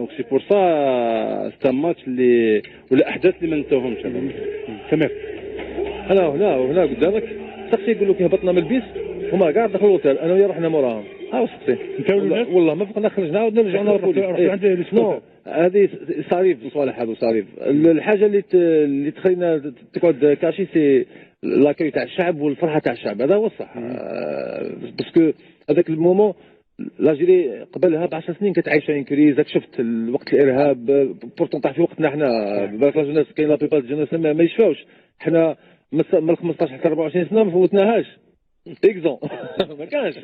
دونك سي بور سا ستا ماتش اللي ولا احداث اللي ما ننساوهمش. تمام. هنا قدامك سقسي يقول لك هبطنا من البيس هما كاع دخلوا الاوتيل انا ويا رحنا موراهم. ها سقسي انت والله ما فقنا خرجنا عاودنا رجعنا للبوليس. هذه صاريف صوالح هذو صاريف. الحاجه اللي تخلينا تقعد كاشي سي لاكاي تاع الشعب والفرحه تاع الشعب هذا هو الصح. باسكو هذاك المومون لاجيري قبلها ب 10 سنين كانت عايشه ان كريز. راك شفت وقت الارهاب بورتون طاح في وقتنا حنا بالك الناس كاين لا بيبال الناس ما يشفاوش. حنا من 15 حتى 24 سنه ما فوتناهاش اكزون ما كانش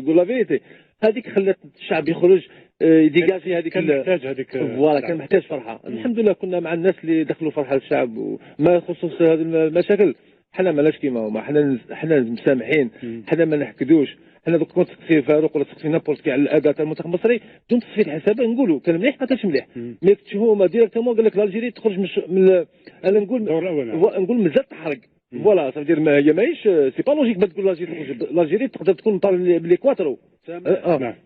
قول لا فيتي. هذيك خلات الشعب يخرج يديكاجي هذيك كان محتاج هذيك فوالا كان محتاج فرحه. الحمد لله كنا مع الناس اللي دخلوا فرحه للشعب وما يخصوش هذه المشاكل. حنا مالاش كيما هما حنا مسامحين. حنا ما نحكدوش. حنا دوك كنت تسقسي فاروق ولا تسقسي نابورت كاع الاداء تاع المنتخب المصري بدون تصفيه الحساب نقولوا كان مليح ما كانش مليح. مي تشوفوا هما ديريكتومون قال لك الجيري تخرج من انا نقول مازال تحرق. فوالا صافي ما هي ماهيش سي با لوجيك ما تقول الجيري تقدر تكون باليكواترو.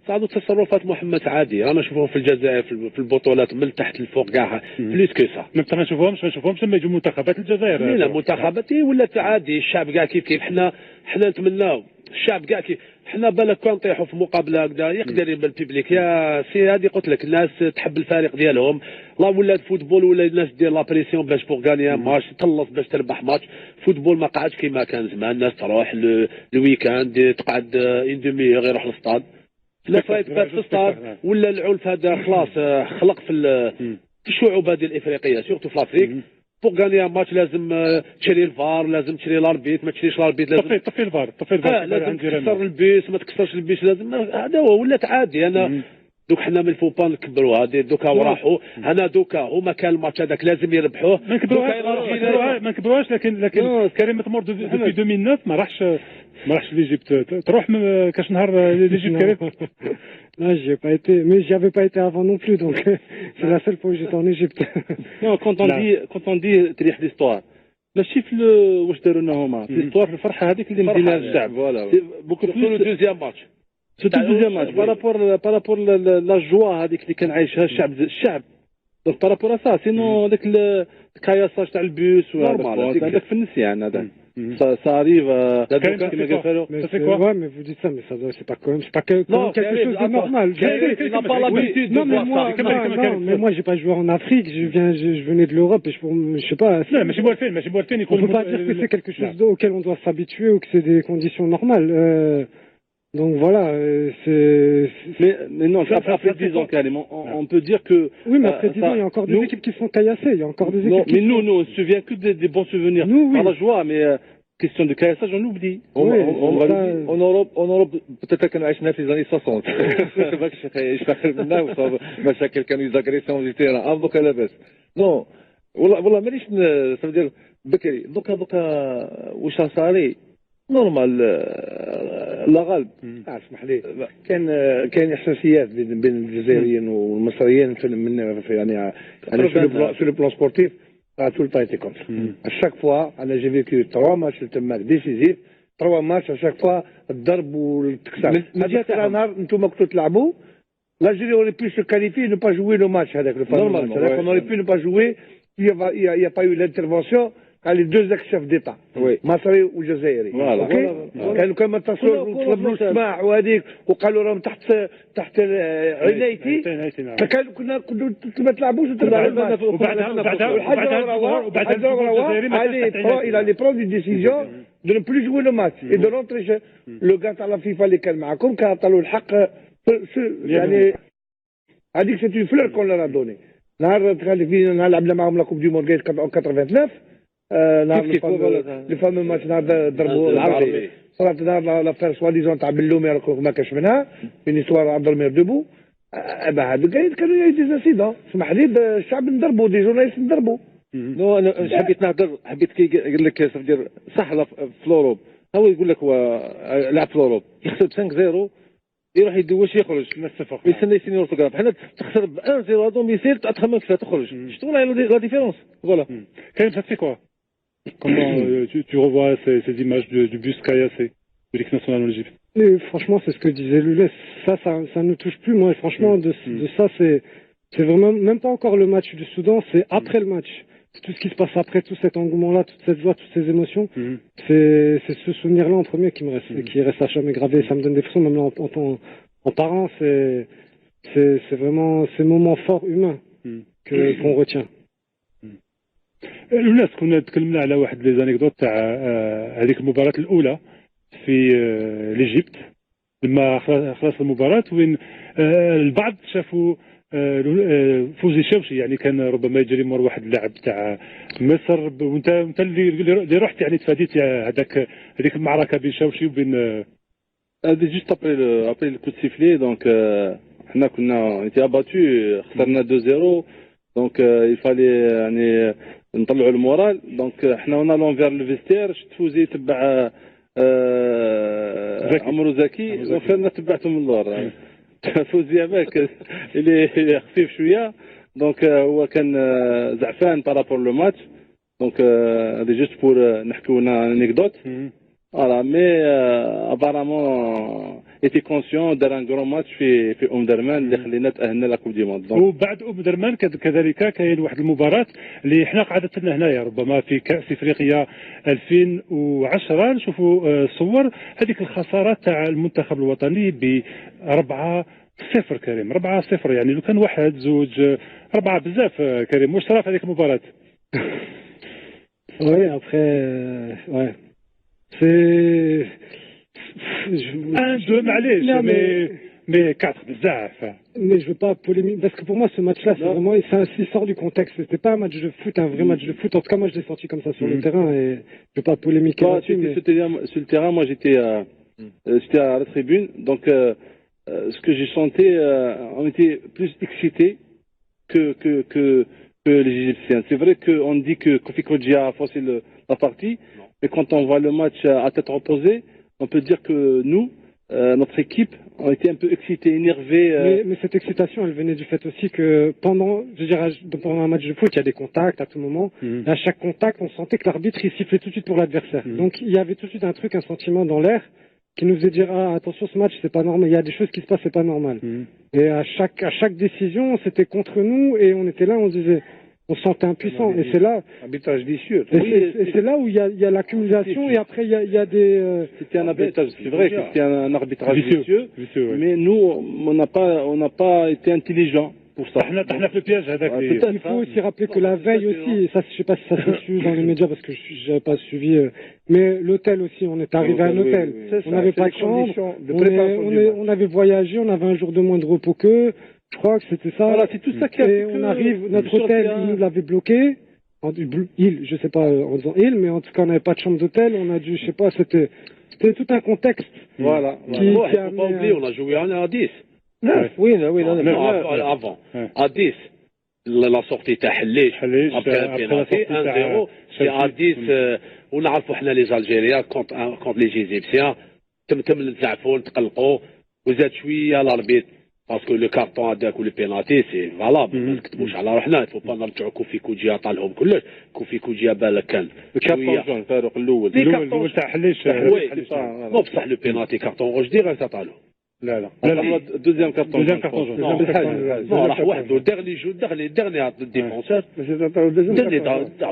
صعدوا تصرفات محمد عادي رانا نشوفوه في الجزائر في البطولات من تحت لفوق كاع بليس كو سا. ما نشوفوهمش لما يجوا منتخبات الجزائر. لا منتخبات ولات عادي. الشعب كاع كيف حنا نتمناو الشعب كاع كيف حنا بالك كون نطيحوا في مقابله هكذا يقدر يبان البيبليك يا سي. هذه قلت لك الناس تحب الفريق ديالهم لا ولا الفوتبول ولا الناس دير لا بريسيون باش بور غاني ماتش تخلص باش تربح ماتش. فوتبول ما قعدش كيما كان زمان. الناس تروح الويكاند تقعد ان دومي يروح للستاد. لا فايت بات في الستاد ولا العنف هذا خلاص خلق في الشعوب هذه الافريقيه سورتو في لافريك. بور غاني ماتش لازم تشري الفار لازم تشري الاربيت ما تشريش الاربيت لازم طفي الفار لازم تكسر البيس ما تكسرش البيس لازم هذا هو ولات عادي. انا دوك حنا من الفوبا نكبروا هذه دوكا وراحوا. انا دوكا هما كان الماتش هذاك لازم يربحوه. ما نكبروهاش لكن كريم تمر دوبي 2009 ما راحش ليجيبت. تروح كاش نهار ليجيبت كريم. Non, j'ai pas été, mais j'y avais pas été avant non plus, donc c'est la seule fois où j'étais en Égypte. Non, quand on dit تريح l'histoire ماشي في واش داروا لنا هما في l'histoire في الفرحه هذيك اللي مدينا للشعب. فوالا بوكو بلوس لو دوزيام ماتش سورتو دوزيام ماتش بارابور لا جوا هذيك اللي كان عايشها الشعب. دونك بارابور سا سينو داك الكاياساج تاع البيوس نورمال هذاك في النسيان هذا. Ça arrive c'est quoi? Ouais, mais vous dites ça, mais ça c'est pas quand même, c'est pas quelque chose de normal. Il n'a pas l'habitude de voir ça. Mais moi j'ai pas joué en Afrique, je venais de l'Europe et je sais pas. Non, mais on peut pas dire que c'est quelque chose auquel on doit s'habituer ou que c'est des conditions normales. Donc voilà, mais non, après 10 ans carrément, on peut dire que... Oui, mais après 10 ans, il y a encore des équipes qui sont caillassées, il y a encore des équipes mais nous, on se souvient que des bons souvenirs. Par la joie, mais question de caillassage, on oublie. En Europe, peut-être qu'on a عشنا في les années 60. باش يشتغل منا وصاب مشاكل كانوا يزاكريسيون في تيران دوكا لاباس. نو والله مانيش صافي بكري دوكا واش صاري نورمال لا غالب. اسمح لي كاين احساسيات بين الجزائريين والمصريين يعني sur le plan sportif ça a tout le temps été comme ça. À chaque fois j'ai vécu 3 matchs décisifs 3 matchs à chaque fois الضرب والتكسير. هذيك النهار انتم كنتوا تلعبوا l'Algérie aurait pu se qualifier et ne pas jouer le match avec le normalement on aurait pu ne pas jouer. Il n'y a pas eu l'intervention les 2 ex-chefs d'État مصري وجزائري. كانوا كما تصلوا طلبوا السماح وهذيك وقالوا راهم تحت عنايتي فكانوا كنا ما تلعبوش il allait prendre une décision de ne plus jouer le match et de rentrer chez le gars تاع الفيفا اللي كان معكم كان عطاو الحق يعني هذيك c'est une fleur qu'on leur a donné. نهار لعبنا معهم لا كوب دي موند en 89 لي فامو ماتش نهار ضربوا العربي صارت نهار لافير سوا ديزون تاع بلومي ما كاش منها في نيستوار عبد المير دوبو هادو كانوا دي زانسيدون. اسمح لي الشعب نضربوا دي جورناليست نضربوا. نو انا حبيت نهضر حبيت كي يقول لك صافي صح في الاوروب هو يقول لك هو لعب في الاوروب يخسر 5-0 يروح يدوش يخرج يستنى يسيني اورتوغراف. حنا تخسر ب 1-0 هذوم يسير تخمم كيفاه تخرج. شفتوا لا ديفيرونس. فوالا كاين فهمتي كوا. Comment tu revois ces images du bus caillassé de l'équipe nationale en Égypte? Et franchement, c'est ce que disait Lulès. Ça nous touche plus. Moi, franchement, de ça, C'est vraiment même pas encore le match du Soudan, c'est après le match. C'est tout ce qui se passe après, tout cet engouement-là, toute cette joie, toutes ces émotions. C'est ce souvenir-là en premier qui me reste, et qui reste à jamais gravé. Ça me donne des frissons, même là, en parlant, c'est vraiment ces moments forts humains qu'on retient. الناس كنا تكلمنا على واحد لي زانيكدوت تاع هذيك المباراة الأولى في ليجيبت لما خلص المباراة وين البعض شافوا فوزي شوشي يعني كان ربما يجري مور واحد اللاعب تاع مصر وانت اللي رحت يعني تفاديت هذيك المعركة بين شوشي وبين هذه جوست ابري الكو دو سيفلي دونك حنا كنا اباتو خسرنا 2-0 دونك يفالي يعني نطلعوا المورال دونك حنا هنا لونفير لو فيستير شفت فوزي تبع عمرو زكي دونك انا تبعته من اللور فوزي هذاك اللي خفيف شويه دونك هو كان زعفان بارابور لو ماتش دونك هذه جوست بور نحكيو لنا انيكدوت فوالا مي ابارامون ايتي كونسيون دار ان كرون ماتش في درمان اللي خلينا تاهلنا لا كوب دي موند. وبعد درمان كذلك كاين واحد المباراه اللي حنا قعدت لنا هنايا ربما في كاس افريقيا 2010 نشوفوا صور هذيك الخساره تاع المنتخب الوطني ب 4-0 كريم 4-0 يعني لو كان واحد زوج 4 بزاف كريم واش صرا في هذيك المباراه؟ وي ابخي وي سي معليش mais 4 بزاف. Mais je veux pas polémiquer, parce que pour moi ce match-là, c'est vraiment, il sort du contexte. C'était pas un match de foot, un vrai match de foot. En tout cas, moi je l'ai sorti comme ça sur le terrain et je veux pas polémiquer là-dessus. Mais... Sur le terrain, moi j'étais à la tribune, donc ce que j'ai senti, on était plus excités que les Égyptiens. C'est vrai qu'on dit que Kofi Kodji a forcé la partie, mais quand on voit le match à tête reposée, on peut dire que nous, notre équipe, on était un peu excités, énervés. Mais cette excitation, elle venait du fait aussi que pendant un match de foot, il y a des contacts à tout moment. Et à chaque contact, on sentait que l'arbitre, il sifflait tout de suite pour l'adversaire. Donc il y avait tout de suite un truc, un sentiment dans l'air qui nous faisait dire ah attention, ce match c'est pas normal, il y a des choses qui se passent, c'est pas normal. Et à chaque décision, c'était contre nous et on était là, on se disait, on se sentait impuissant. Et c'est là, arbitrage vicieux. Et c'est là où il y a l'accumulation et après il y a des. C'était un arbitrage, c'est vrai que c'était un arbitrage vicieux, mais nous on n'a pas été intelligents. Pour ça. Il faut aussi rappeler que la veille aussi, et ça je sais pas si ça s'est su dans les médias parce que je n'avais pas suivi, mais l'hôtel aussi, on est arrivé à un hôtel, on n'avait pas de chambre, on avait voyagé, on avait un jour de moins de repos qu'eux, je crois que c'était ça. Voilà, c'est tout ça qui a et on arrive, notre hôtel, il nous l'avait bloqué, je sais pas en disant il, mais en tout cas on n'avait pas de chambre d'hôtel, on a dû, je sais pas, c'était tout un contexte. Voilà. Il faut pas oublier, on a joué à 10. Oui, avant. À 10. La sortie تاع حليش après un penalty 1-0 c'est à 10 ونعرفوا حنا لي الجيريا كونت لي جيزيبسيان تم نتزعفوا نتقلقوا وزاد شويه الاربيت باسكو لو كارطون هذاك ولو بينالتي سي فالابل ما نكتبوش على روحنا فو با نرجعوا كوفي كوجيا طالهم كلش كوفي كوجيا بالك كان الكارطون الفارق الاول تاع حليش مو بصح لو بينالتي كارطون روج ديريكت طالهم لا دوزيام كارطون راح وحده dernier défenseur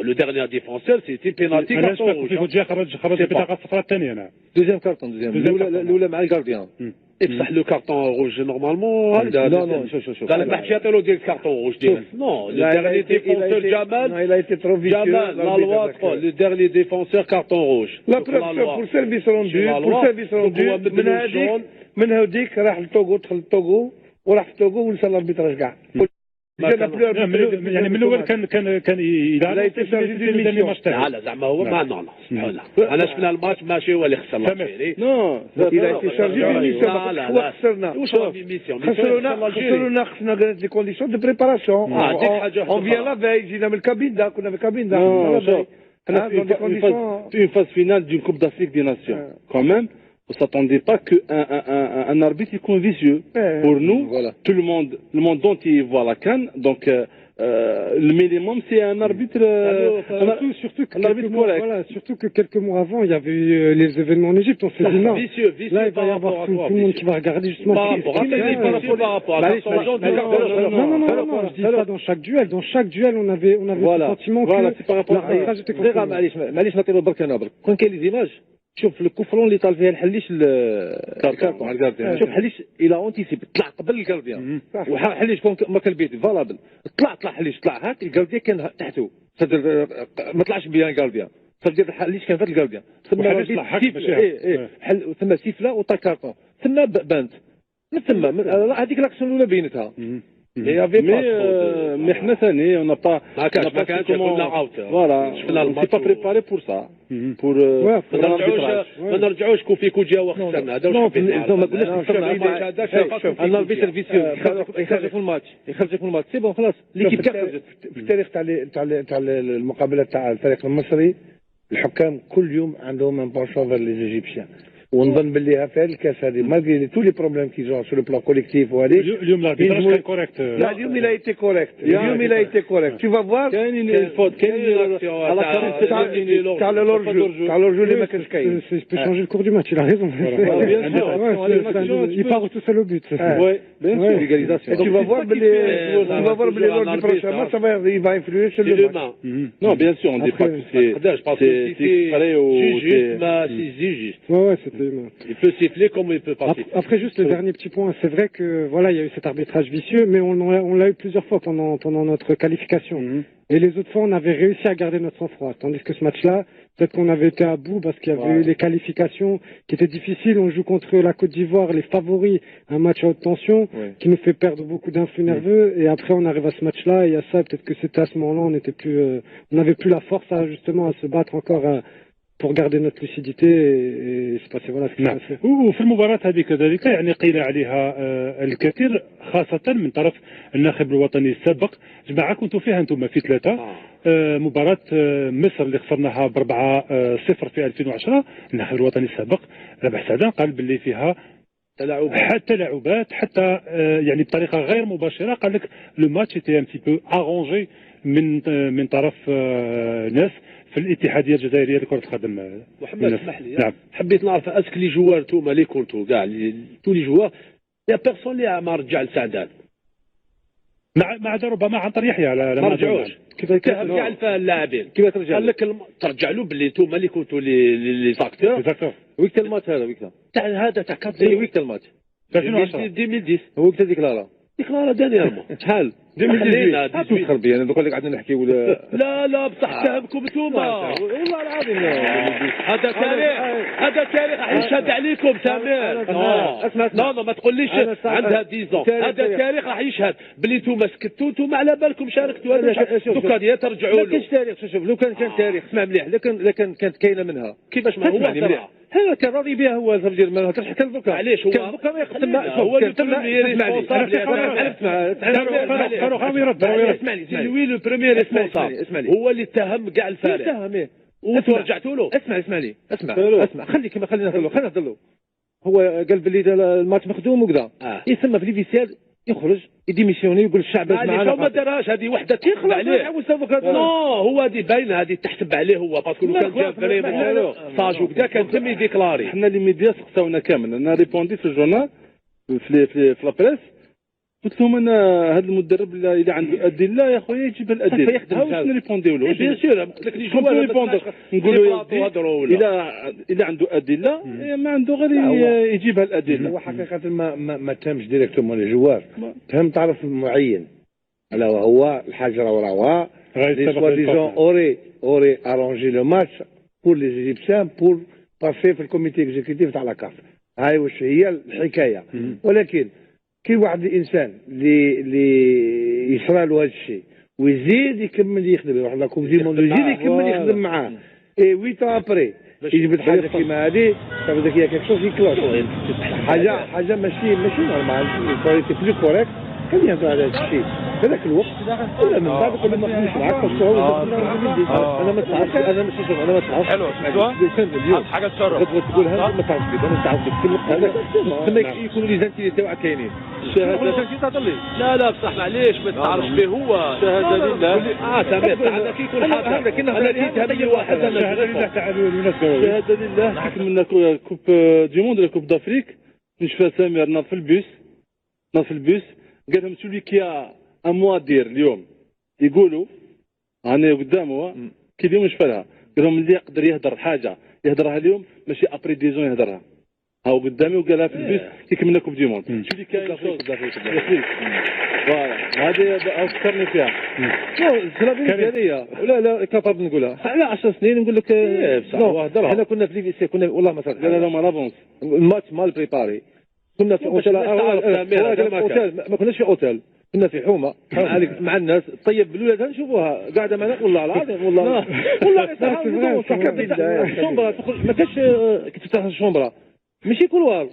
le dernier défenseur c'était penalty كارطون روج خرج بطاقه الصفراء الثانيه انا دوزيام كارطون الاولى مع الكارديان بصح لو كارطون روج نورمالمون شوف قال ما حكيت له ديال الكارطون روج ديال نو لو dernier défenseur Jamal il a été trop vicieux Jamal la loi le dernier défenseur carton rouge la preuve pour service rendu من هذيك من هوديك راح للطوغو دخل للطوغو وراح في الطوغو ونسى الاربيتراج كاع يعني من الاول كان لا لا زعما هو ما نو انا شفنا الماتش ماشي هو اللي خسر نو الى تي شارجي ميسيون خسرنا خسرنا خصنا دي كونديسيون دو بريباراسيون اون فيان لا فاي جينا من الكابيندا كنا في الكابيندا une phase finale d'une Coupe d'Afrique des Nations quand même. On ne s'attendait pas qu'un arbitre est vicieux. Pour nous, tout le monde entier voit la CAN. Donc, le minimum, c'est un arbitre. Surtout que quelques mois avant, il y avait eu les événements en Égypte. On s'est dit non. Là, il va y avoir tout le monde qui va regarder justement. Non, je dis ça dans chaque duel. Dans chaque duel, on avait le sentiment que l'arbitrage était contre nous. معليش نعطيو برك انا برك كون كاين لي زيماج شوف الكفرون اللي طال فيها الحليش الكارتون شوف حليش الى اونتيسيب طلع قبل الكارديان وحليش كون ما كان بيت فالابل طلع حليش طلع هاك الكارديان كان تحته ما طلعش بيان الكارديان صدق حليش كان فات الكارديان ثم سيفلا وطا كارتون ثم بانت من ثم هذيك لاكسيون الاولى بينتها mais حنا ثاني on n'a pas ما كانش كنا عاوت فوالا c'est pas préparé pour ça pour ما نرجعوش كون فيكو جا وخسرنا هذا واش ما قلناش خسرنا الاربيتر فيسيو يخرجك من الماتش سي بون خلاص ليكيب خرجت في التاريخ تاع المقابله تاع الفريق المصري الحكام كل يوم عندهم ان بونشون فير لي ايجيبسيان ونظن باللي في هذه الكاس هذه مالغري تو لي بروبليم كي جون سو لو بلان كوليكتيف وهذيك اليوم الاربيتراج كان كوريكت لا اليوم il a été correct اليوم il a été correct tu vas voir كاين الفوت كاين تاع لورجو اللي ما كانش كاين il peut changer le cours du match il a raison il part tout seul au but tu vas voir باللي lors du prochain match il va influer sur le match non bien sûr on dit pas que c'est exprès ou c'est juste il peut siffler comme il peut pas siffler. Après, juste le dernier petit point, c'est vrai que voilà, il y a eu cet arbitrage vicieux, mais on l'a eu plusieurs fois pendant notre qualification. Et les autres fois, on avait réussi à garder notre sang-froid. Tandis que ce match-là, peut-être qu'on avait été à bout parce qu'il y avait eu les qualifications qui étaient difficiles. On joue contre la Côte d'Ivoire, les favoris, un match à haute tension qui nous fait perdre beaucoup d'influx nerveux. Et après, on arrive à ce match-là, et il y a ça, peut-être que c'était à ce moment-là, on n'avait plus la force justement à se battre encore pour garder notre lucidité et c'est passé voilà ce qui s'est passé. وفي المباراة هذه كذلك يعني قيل عليها الكثير خاصة من طرف الناخب الوطني السابق. جماعة كنتوا فيها انتم في 3 مباراة مصر اللي خسرناها ب4-0 في 2010. الناخب الوطني السابق ربح سعدان قال باللي فيها تلاعبات حتى يعني بطريقة غير مباشرة. قال لك لو ماتش ايتي ان بتي بو ارونجي من طرف ناس في الاتحاديه الجزائريه لكره القدم. محمد اسمح لي نعم. حبيت نعرف اسك لي جوار توما اللي كنتوا كاع تو لي جوار يا بيرسون اللي ما رجع لسعدان ما عدا ربما عنتر يحيى ما رجعوش كيف رجع اللاعبين كيف ترجع قال لك ترجع له باللي انتم اللي كنتوا لي فاكتور وقت الماتش هذا وقتها تاع هذا تاع كاب وقت الماتش 2010 وقت ديكلارا دانييرمون شحال 2018 تخربي انا نقول لك قعدنا نحكيو لا بصح فهمكم انتوما والله العظيم هذا تاريخ راح يشهد عليكم سامر لا ما تقوليش عندها 10 هذا تاريخ راح يشهد بلي انتوما سكتوا انتوما على بالكم شاركتوا هذا دوكا ترجعوا له. ما كاينش تاريخ شوف لو كان تاريخ اسمع مليح لكن كانت كاينه منها كيفاش ما هو هذا كان راضي بها هو زوجير ما هكاش حكى دوكا علاش هو دوكا ما يخدم هو اللي اسمعني سي لو بريمير ريسبونسابل هو اللي اتهم كاع الفريق وانتوا رجعتوا له. اسمع خلينا نهضروا هو قال باللي الماتش مخدوم وكذا يسمى في ليفيسيال يخرج يديميسيوني يقول الشعب معنا ما دارهاش هذه وحده تخلع عليه هو هذه باينه هذه تحسب عليه هو باسكو لو كان جاب فريمون صاج وكذا كان تم يديكلاري. حنا لي ميديا سقساونا كامل انا ريبوندي في الجورنال في لابريس قلت لهم انا هذا المدرب اللي عنده ادله يا خويا يجيب الادله هاو نريبونديو له بيان سور قلت لك نقولوا اذا عنده ادله ما عنده غير يجيبها الادله. هو حقيقه ما تهمش ديريكتومون الجوار تهم طرف معين الا وهو الحجره وراوا لي سوا ديزون اوري ارونجي لو ماتش بور لي ايجيبسيان بور باسي في الكوميتي اكزيكتيف تاع لاكاف. هاي واش هي الحكايه. ولكن كي واحد الانسان اللي يصرى له هذا الشيء ويزيد يكمل يخدم يروح لا كوب دي موند يزيد يكمل يخدم معاه اي 8 ابري يجبد حاجه كيما هذه صافي داك هي كيك شوز يكلاش حاجه ماشي نورمال كواليتي بلو كوريكت كان يهضر على هذا الشيء. في ذاك الوقت ولا من بعد كل ما نخدمش معاك انا ما تعرفش انا مش شوف انا ما تعرفش حلو اليوم حاجه تشرف تقولها ما تعرفش انا تعرف في الوقت هذاك تما يكونوا لي زانتي تاعك كاينين لا بصح معليش ما تعرفش به هو شهاده لله تمام هذا كيكون حاجه انا كيتهم واحد شهاده لله تاع اليونسكو شهاده لله نحكم لنا كوب دي موند ولا كوب دافريك نشفى سامر ناض في البيس قال لهم سولي كيا ان موا دير اليوم يقولوا انا قدامه كي اليوم نشفى لها قال لهم اللي يقدر يهدر حاجه يهدرها اليوم ماشي ابري ديزون يهدرها هاو قدامي وقالها في البيس كيك منا كوب دي موند سولي كيا فوالا هذه افكرني فيها كان لا كابابل نقولها على 10 سنين نقول لك احنا كنا في ليفيسي كنا والله ما صار لا ما لافونس الماتش مال بريباري كنا في اوتيل ما كناش في اوتيل كنا في حومه مع الناس طيب بالولاد نشوفوها قاعده معنا والله العظيم والله شومبرا ما كاش كي تفتح الشومبرا ماشي كولوار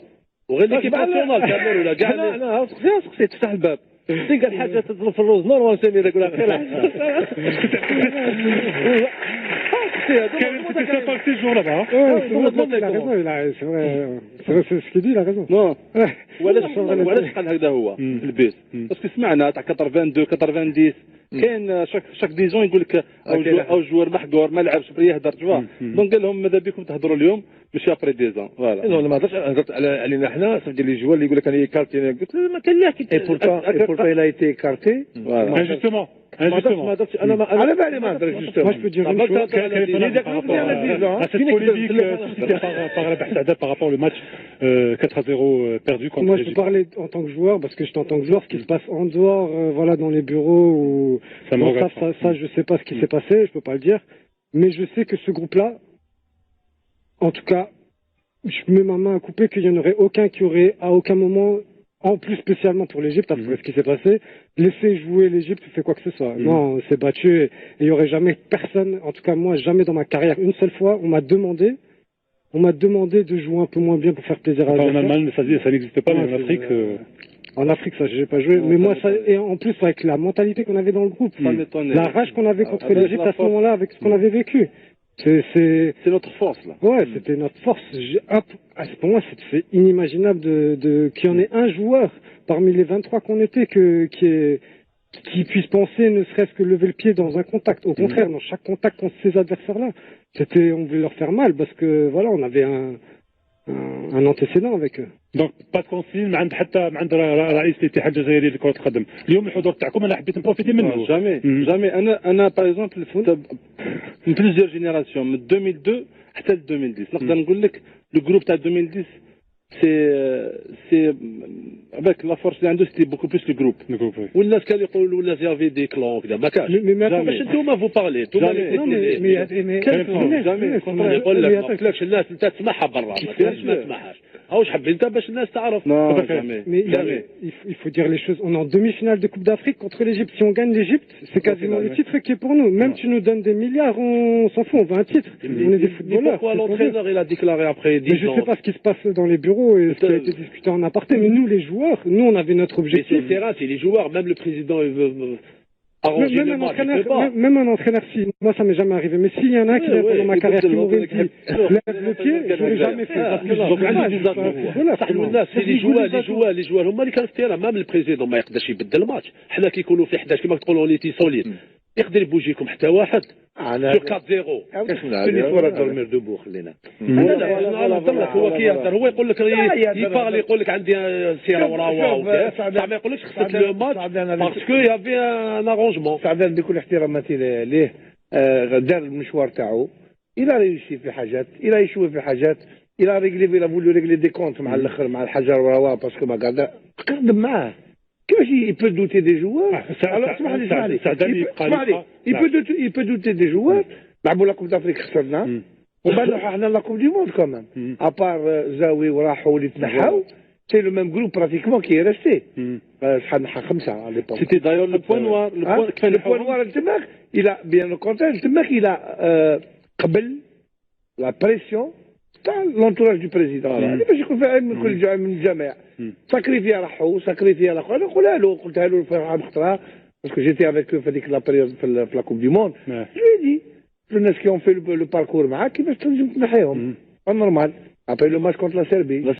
وغير كيف باسيونال كامل ولا كاع انا سقسي تفتح الباب تلقى الحاجه تطلب في الروز نورمال سمير يقول لك كانت تسافر جور là-bas. C'est ce qu'il dit, il a raison. نو وعلاش قال هكذا هو في البيت باسكو سمعنا تاع 82 90 كاين شاك ديزون يقول لك او جوار محقور ما لعبش بغى يهدر تشوا دونك قال لهم ماذا بكم تهضروا اليوم ماشي ابري ديزون فوالا انا ما هضرتش علينا حنا صافي ديال لي جوار اللي يقول لك انا كارتي قلت له ما كان لا كي بورتا il a été écarté Justement. ما هضرتش انا على بالي ما هضرتش Moi, je peux dire une chose. Cette polémique par la Barçada par rapport au match 4-0 perdu contre Moi, je peux parler en tant que joueur, parce que j'étais en tant que joueur, ce qui se passe en dehors, voilà, dans les bureaux, ou ça, je sais pas ce qui s'est passé, je peux pas le dire, mais je sais que ce groupe-là, en tout cas, je mets ma main à couper qu'il y en aurait aucun qui aurait à aucun moment, en plus spécialement pour l'Égypte, après ce qui s'est passé, laisser jouer l'Égypte fait quoi que ce soit. Non, on s'est battu et il y aurait jamais personne, en tout cas moi, jamais dans ma carrière, une seule fois, on m'a demandé de jouer un peu moins bien pour faire plaisir à En Allemagne, ça n'existe pas, mais en Afrique... En Afrique, ça, j'ai pas joué. Mais moi, ça, et en plus, avec la mentalité qu'on avait dans le groupe, la rage qu'on avait contre l'Égypte à ce moment-là, avec ce qu'on avait vécu. C'est notre force, là. Ouais, c'était notre force. Pour moi, c'est inimaginable qu'il y en ait un joueur parmi les 23 qu'on était qui puisse penser ne serait-ce que lever le pied dans un contact. Au contraire, dans chaque contact contre ces adversaires-là, on voulait leur faire mal parce que, voilà, on avait un antécédent avec eux. دونك با كونسين ما عند حتى ما عند رئيس الاتحاد الجزائري لكرة القدم اليوم الحضور تاعكم انا حبيت نبروفيتي منه جامي انا باغ اكزومبل من بليزيور جينيراسيون من 2002 حتى ل 2010 نقدر نقول لك لو جروب تاع 2010 سي avec la force اللي عنده سيتي بوكو بلوس لو جروب والناس كانوا يقولوا ولا زيافي دي كلون كذا ما كانش باش انتوما فو بارلي انتوما يقول لك ما قلتلكش الناس انت تسمعها برا ما تقولش ما تسمعهاش هاوش حبيت انت باش الناس تعرف mais il faut dire les choses, on est en demi-finale de Coupe d'Afrique contre l'Égypte. Si on gagne l'Égypte, c'est quasiment le titre qui est pour nous. Même tu nous donnes des milliards, on s'en fout, on veut un titre. On est des footballeurs. Pourquoi l'entraîneur il a déclaré après 10 ans? Mais je sais pas ce qui se passe dans les bureaux et ce qui a été discuté en aparté, mais nous les joueurs, nous on avait notre objectif. Mais sur le terrain, c'est les joueurs, même le président il veut arranger le match, il peut pas. Même un entraîneur, si moi ça m'est jamais arrivé, mais s'il y en a qui vient pendant ma carrière qui m'aurait dit lève le pied, je l'aurais jamais fait. les joueurs هما اللي كانوا في التيران مام البريزيدون ما يقدرش يبدل الماتش حنا كي يكونوا في 11 كما تقولوا ليتي سوليد يقدر يبوجيكم حتى واحد sur 4-0 فيني فورا دورمير دوبو خلينا هو كي يهضر هو يقول لك يبارلي يقول لك عندي سيره وراوا ما يقولكش خسرت لو ماتش باسكو يافي ان ارونجمون سعدان بكل احتراماتي ليه دار المشوار تاعو الى ريوسي في حاجات الى يشوي في حاجات الى ريغلي الى فولو ريغلي دي كونت مع الاخر مع الحجر وراوا باسكو ما قاعد قدم معاه كيفاش يبو دوتي دي جوار اسمح لي يبو دوتي دي جوار لعبوا لا كوب دافريك خسرنا وبعد حنا لا كوب دي موند كمان ابار زاوي وراحوا واللي تنحاو سي لو ميم جروب براتيكمون كي ريستي شحال نحا 5 على ليبوك سيتي دايور لو بوان نوار لو بوان نوار تماك الى بيان او كونتر تماك الى قبل لا بريسيون تاع لونتوراج دو بريزيدون باش يكون فاهم من كل من الجميع ساكريفيا راحوا ساكريفيا الاخر انا نقولها له قلتها له في عام خطره parce que j'étais avec eux في la période في la Coupe du Monde. Je lui ai dit, les qui ont fait le parcours معاك كيفاش تنجم تنحيهم. Pas normal. Après le match contre la Serbie.